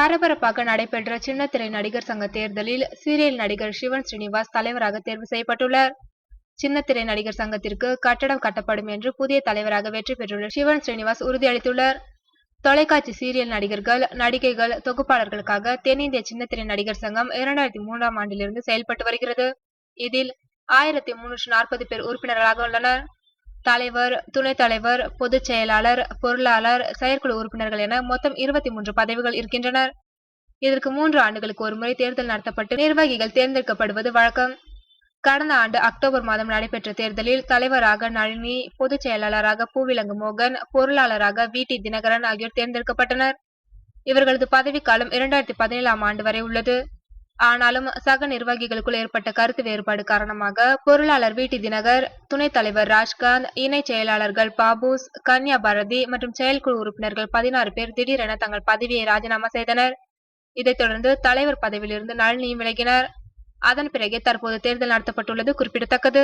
பரபரப்பாக நடைபெற்ற சின்னத்திரை நடிகர் சங்க தேர்தலில் சீரியல் நடிகர் சிவன் ஸ்ரீனிவாஸ் தலைவராக தேர்வு செய்யப்பட்டுள்ளார். சின்னத்திரை நடிகர் சங்கத்திற்கு கட்டடம் கட்டப்படும் என்று புதிய தலைவராக வெற்றி பெற்றுள்ள சிவன் ஸ்ரீனிவாஸ் உறுதியளித்துள்ளார். தொலைக்காட்சி சீரியல் நடிகர்கள், நடிகைகள், தொகுப்பாளர்களுக்காக தென்னிந்திய சின்னத்திரை நடிகர் சங்கம் 2003ஆம் ஆண்டிலிருந்து செயல்பட்டு வருகிறது. இதில் 1340 பேர் உறுப்பினர்களாக உள்ளனர். தலைவர், துணைத் தலைவர், பொதுச் செயலாளர், பொருளாளர், செயற்குழு உறுப்பினர்கள் என மொத்தம் 23 பதவிகள் இருக்கின்றனர். இதற்கு 3 ஆண்டுகளுக்கு ஒருமுறை தேர்தல் நடத்தப்பட்டு நிர்வாகிகள் தேர்ந்தெடுக்கப்படுவது வழக்கம். கடந்த ஆண்டு அக்டோபர் மாதம் நடைபெற்ற தேர்தலில் தலைவராக நளினி, பொதுச் செயலாளராக பூவிலங்கு மோகன், பொருளாளராக வி.டி. தினகரன் ஆகியோர் தேர்ந்தெடுக்கப்பட்டனர். இவர்களது பதவிக்காலம் 2017ஆம் ஆண்டு வரை உள்ளது. ஆனாலும் சக நிர்வாகிகளுக்குள் ஏற்பட்ட கருத்து வேறுபாடு காரணமாக பொருளாளர் வி.டி. தினகர், துணைத் தலைவர் ராஜ்காந்த், இணை செயலாளர்கள் பாபூஸ், கன்யா பாரதி மற்றும் செயற்குழு உறுப்பினர்கள் 16 பேர் திடீரென தங்கள் பதவியை ராஜினாமா செய்தனர். இதைத் தொடர்ந்து தலைவர் பதவியிலிருந்து நளினியும் விலகினார். அதன் பிறகே தற்போது தேர்தல் நடத்தப்பட்டுள்ளது குறிப்பிடத்தக்கது.